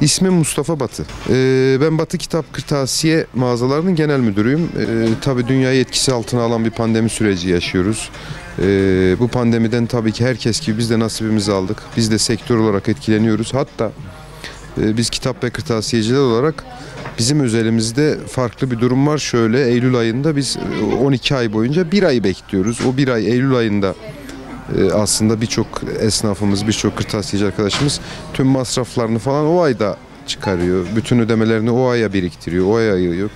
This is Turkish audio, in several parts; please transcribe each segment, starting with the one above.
İsmim Mustafa Batı. Ben Batı Kitap Kırtasiye mağazalarının genel müdürüyüm. Tabii dünyayı etkisi altına alan bir pandemi süreci yaşıyoruz. Bu pandemiden tabii ki herkes gibi biz de nasibimizi aldık. Biz de sektör olarak etkileniyoruz. Hatta biz kitap ve kırtasiyeciler olarak bizim özelimizde farklı bir durum var. Şöyle Eylül ayında biz 12 ay boyunca bir ay bekliyoruz. O bir ay Eylül ayında aslında birçok esnafımız, birçok kırtasiyeci arkadaşımız tüm masraflarını falan o ayda çıkarıyor. Bütün ödemelerini o aya biriktiriyor, o aya ayırıyor.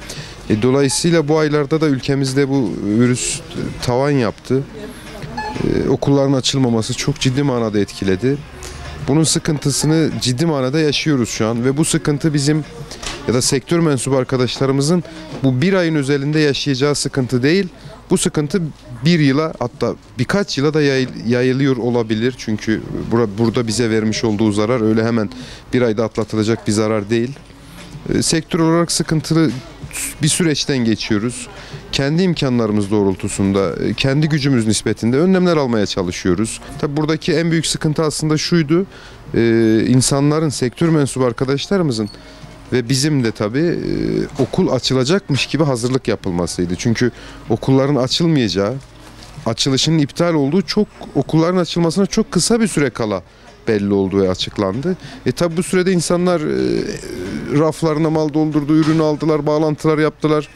Dolayısıyla bu aylarda da ülkemizde bu virüs tavan yaptı. Okulların açılmaması çok ciddi manada etkiledi. Bunun sıkıntısını ciddi manada yaşıyoruz şu an ve bu sıkıntı bizim ya da sektör mensubu arkadaşlarımızın bu bir ayın özelinde yaşayacağı sıkıntı değil. Bu sıkıntı bir yıla hatta birkaç yıla da yayılıyor olabilir. Çünkü burada bize vermiş olduğu zarar öyle hemen bir ayda atlatılacak bir zarar değil. Sektör olarak sıkıntılı bir süreçten geçiyoruz. Kendi imkanlarımız doğrultusunda, kendi gücümüz nispetinde önlemler almaya çalışıyoruz. Tabii buradaki en büyük sıkıntı aslında şuydu. İnsanların, sektör mensubu arkadaşlarımızın ve bizim de tabii okul açılacakmış gibi hazırlık yapılmasıydı. Çünkü okulların açılmayacağı, açılışının iptal olduğu okulların açılmasına çok kısa bir süre kala belli oldu ve açıklandı. Tabii bu sürede insanlar raflarına mal doldurdu, ürünü aldılar, bağlantılar yaptılar.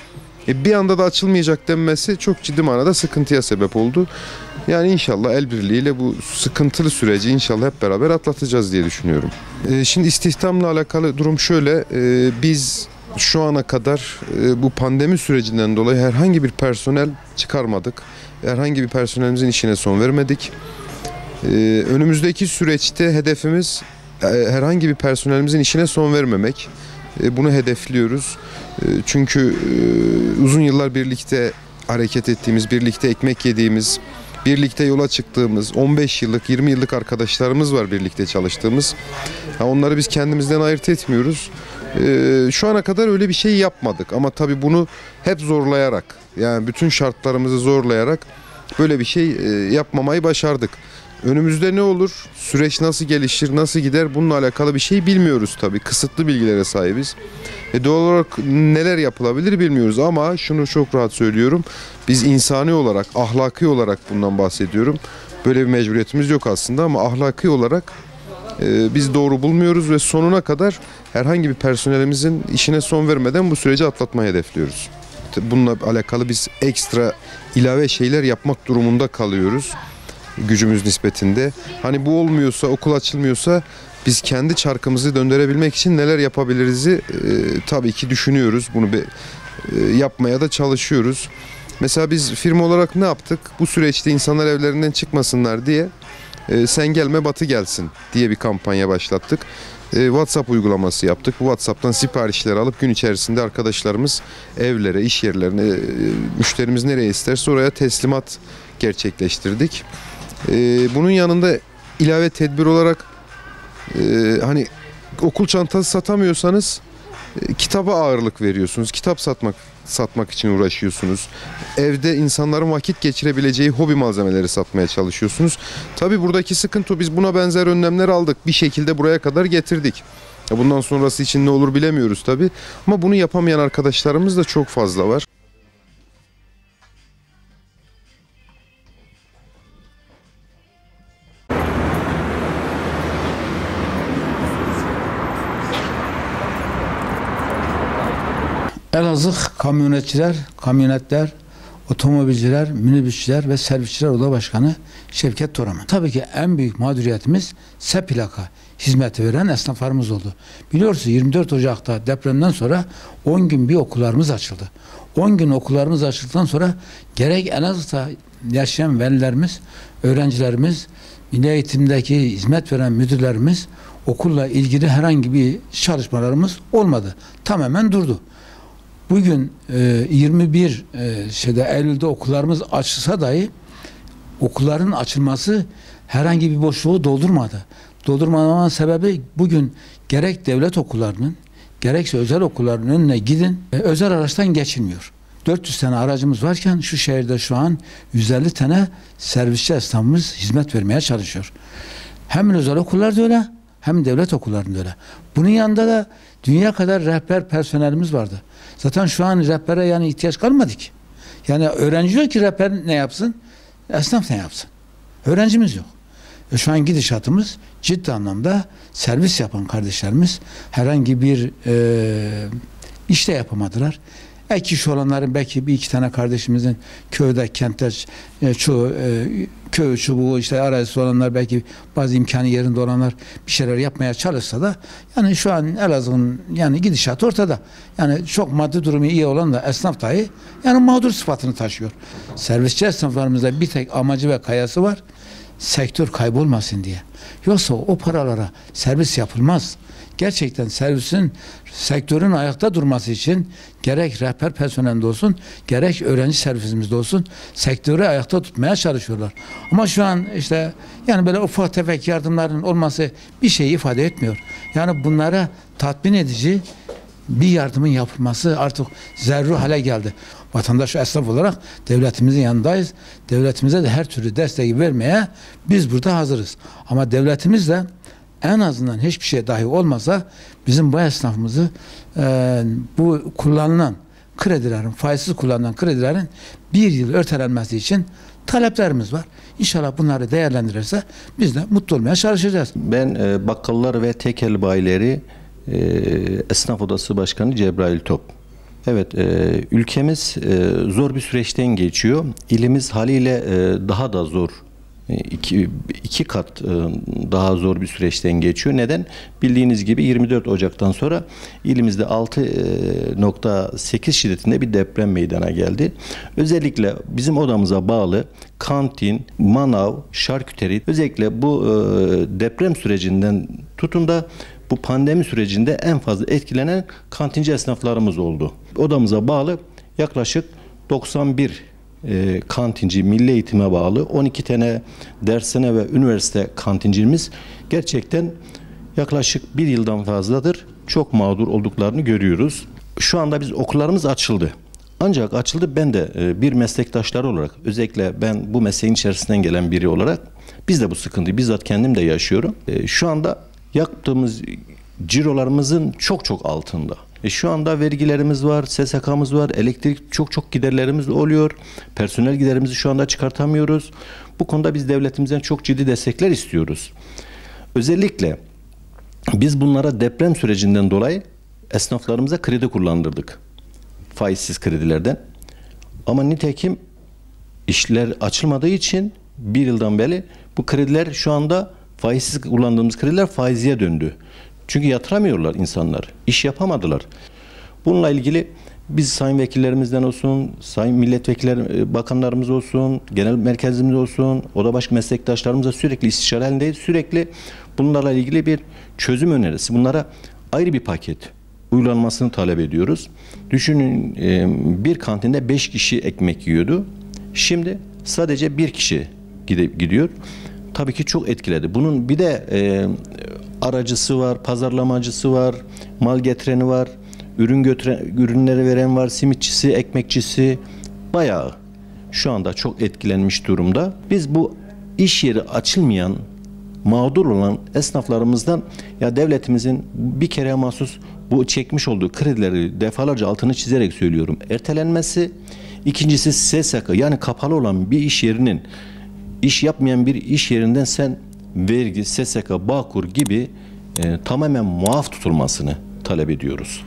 Bir anda da açılmayacak denmesi çok ciddi manada sıkıntıya sebep oldu. Yani inşallah el birliğiyle bu sıkıntılı süreci inşallah hep beraber atlatacağız diye düşünüyorum. Şimdi istihdamla alakalı durum şöyle. Biz şu ana kadar bu pandemi sürecinden dolayı herhangi bir personel çıkarmadık. Herhangi bir personelimizin işine son vermedik. Önümüzdeki süreçte hedefimiz herhangi bir personelimizin işine son vermemek. Bunu hedefliyoruz. Çünkü uzun yıllar birlikte hareket ettiğimiz, birlikte ekmek yediğimiz, birlikte yola çıktığımız 15 yıllık, 20 yıllık arkadaşlarımız var birlikte çalıştığımız. Onları biz kendimizden ayırt etmiyoruz. Şu ana kadar öyle bir şey yapmadık ama tabii bunu hep zorlayarak, yani bütün şartlarımızı zorlayarak böyle bir şey yapmamayı başardık. Önümüzde ne olur, süreç nasıl gelişir, nasıl gider bununla alakalı bir şey bilmiyoruz tabii. Kısıtlı bilgilere sahibiz. Doğal olarak neler yapılabilir bilmiyoruz ama şunu çok rahat söylüyorum. Biz insani olarak, ahlaki olarak bundan bahsediyorum. Böyle bir mecburiyetimiz yok aslında ama ahlaki olarak biz doğru bulmuyoruz ve sonuna kadar herhangi bir personelimizin işine son vermeden bu süreci atlatmayı hedefliyoruz. Bununla alakalı biz ekstra ilave şeyler yapmak durumunda kalıyoruz. Gücümüz nispetinde. Hani bu olmuyorsa, okul açılmıyorsa biz kendi çarkımızı döndürebilmek için neler yapabiliriz'i tabii ki düşünüyoruz. Bunu yapmaya da çalışıyoruz. Mesela biz firma olarak ne yaptık? Bu süreçte insanlar evlerinden çıkmasınlar diye sen gelme Batı gelsin diye bir kampanya başlattık. WhatsApp uygulaması yaptık. Bu WhatsApp'tan siparişler alıp gün içerisinde arkadaşlarımız evlere, iş yerlerine, müşterimiz nereye isterse oraya teslimat gerçekleştirdik. Bunun yanında ilave tedbir olarak hani okul çantası satamıyorsanız kitaba ağırlık veriyorsunuz. Kitap satmak için uğraşıyorsunuz. Evde insanların vakit geçirebileceği hobi malzemeleri satmaya çalışıyorsunuz. Tabii buradaki sıkıntı biz buna benzer önlemler aldık. Bir şekilde buraya kadar getirdik. Bundan sonrası için ne olur bilemiyoruz tabii. Ama bunu yapamayan arkadaşlarımız da çok fazla var. Elazığ kamyonetler, otomobilciler, minibüsçüler ve servisçiler Oda Başkanı Şevket Toraman. Tabii ki en büyük mağduriyetimiz S plaka hizmeti veren esnaflarımız oldu. Biliyorsunuz 24 Ocak'ta depremden sonra 10 gün bir okullarımız açıldı. 10 gün okullarımız açıldıktan sonra gerek Elazığ'da yaşayan velilerimiz, öğrencilerimiz, milli eğitimdeki hizmet veren müdürlerimiz okulla ilgili herhangi bir çalışmalarımız olmadı. Tamamen durdu. Bugün 21 Eylül'de okullarımız açılsa dahi okulların açılması herhangi bir boşluğu doldurmadı. Doldurmamanın sebebi bugün gerek devlet okullarının gerekse özel okulların önüne gidin. Özel araçtan geçilmiyor. 400 tane aracımız varken şu şehirde şu an 150 tane servisçi esnafımız hizmet vermeye çalışıyor. Hem özel okullarda öyle hem devlet okullarında öyle. Bunun yanında da dünya kadar rehber personelimiz vardı. Zaten şu an rehbere yani ihtiyaç kalmadı ki. Yani öğrenci yok ki rehber ne yapsın? Esnaf ne yapsın? Öğrencimiz yok. Şu an gidişatımız ciddi anlamda servis yapan kardeşlerimiz herhangi bir iş de yapamadılar. Ek iş olanların belki bir iki tane kardeşimizin köyde, kentte köy çubuğu işte arazisi olanlar belki bazı imkanı yerinde olanlar bir şeyler yapmaya çalışsa da yani şu an Elazığ'ın yani gidişat ortada. Yani çok maddi durumu iyi olan da esnaf dahi yani mağdur sıfatını taşıyor. Servisçi esnaflarımızda bir tek amacı ve kayası var. Sektör kaybolmasın diye. Yoksa o paralara servis yapılmaz. Gerçekten sektörün ayakta durması için gerek rehber personelinde olsun, gerek öğrenci servisimizde olsun sektörü ayakta tutmaya çalışıyorlar. Ama şu an işte yani böyle ufak tefek yardımların olması bir şey ifade etmiyor. Yani bunlara tatmin edici bir yardımın yapılması artık zerru hale geldi. Vatandaş esnaf olarak devletimizin yanındayız. Devletimize de her türlü desteği vermeye biz burada hazırız. Ama devletimiz de en azından hiçbir şey dahi olmasa bizim bu esnafımızı bu kullanılan kredilerin, faizsiz kullanılan kredilerin bir yıl ertelenmesi için taleplerimiz var. İnşallah bunları değerlendirirse biz de mutlu olmaya çalışacağız. Ben bakkallar ve tekel bayileri Esnaf Odası Başkanı Cebrail Top. Evet, ülkemiz zor bir süreçten geçiyor. İlimiz haliyle daha da zor. İki kat daha zor bir süreçten geçiyor. Neden? Bildiğiniz gibi 24 Ocak'tan sonra ilimizde 6.8 şiddetinde bir deprem meydana geldi. Özellikle bizim odamıza bağlı kantin, manav, şarküteri özellikle bu deprem sürecinden tutun da bu pandemi sürecinde en fazla etkilenen kantinci esnaflarımız oldu. Odamıza bağlı yaklaşık 91 kantinci, milli eğitime bağlı 12 tane dershane ve üniversite kantincimiz gerçekten yaklaşık bir yıldan fazladır çok mağdur olduklarını görüyoruz. Şu anda biz okullarımız açıldı. Ancak açıldı, ben de bir meslektaşları olarak, özellikle ben bu mesleğin içerisinden gelen biri olarak biz de bu sıkıntıyı bizzat kendim de yaşıyorum. Şu anda yaptığımız cirolarımızın çok altında. Şu anda vergilerimiz var, SSK'mız var, elektrik çok giderlerimiz oluyor. Personel giderimizi şu anda çıkartamıyoruz. Bu konuda biz devletimizden çok ciddi destekler istiyoruz. Özellikle biz bunlara deprem sürecinden dolayı esnaflarımıza kredi kullandırdık. Faizsiz kredilerden. Ama nitekim işler açılmadığı için bir yıldan beri bu krediler şu anda faizsiz kullandığımız krediler faiziye döndü. Çünkü yatıramıyorlar insanlar. İş yapamadılar. Bununla ilgili biz sayın vekillerimizden olsun, sayın milletvekiller, bakanlarımız olsun, genel merkezimiz olsun, oda başka meslektaşlarımızla sürekli istişare halindeyiz. Sürekli bunlarla ilgili bir çözüm önerisi. Bunlara ayrı bir paket uygulanmasını talep ediyoruz. Düşünün, bir kantinde 5 kişi ekmek yiyordu. Şimdi sadece 1 kişi gidiyor. Tabii ki çok etkiledi. Bunun bir de aracısı var, pazarlamacısı var, mal getireni var, ürünleri veren var, simitçisi, ekmekçisi, bayağı şu anda çok etkilenmiş durumda. Biz bu iş yeri açılmayan, mağdur olan esnaflarımızdan ya devletimizin bir kere mahsus bu çekmiş olduğu kredileri defalarca altını çizerek söylüyorum ertelenmesi, ikincisi SSK yani kapalı olan bir iş yerinin iş yapmayan bir iş yerinden sen vergi, SSK, Bağkur gibi tamamen muaf tutulmasını talep ediyoruz.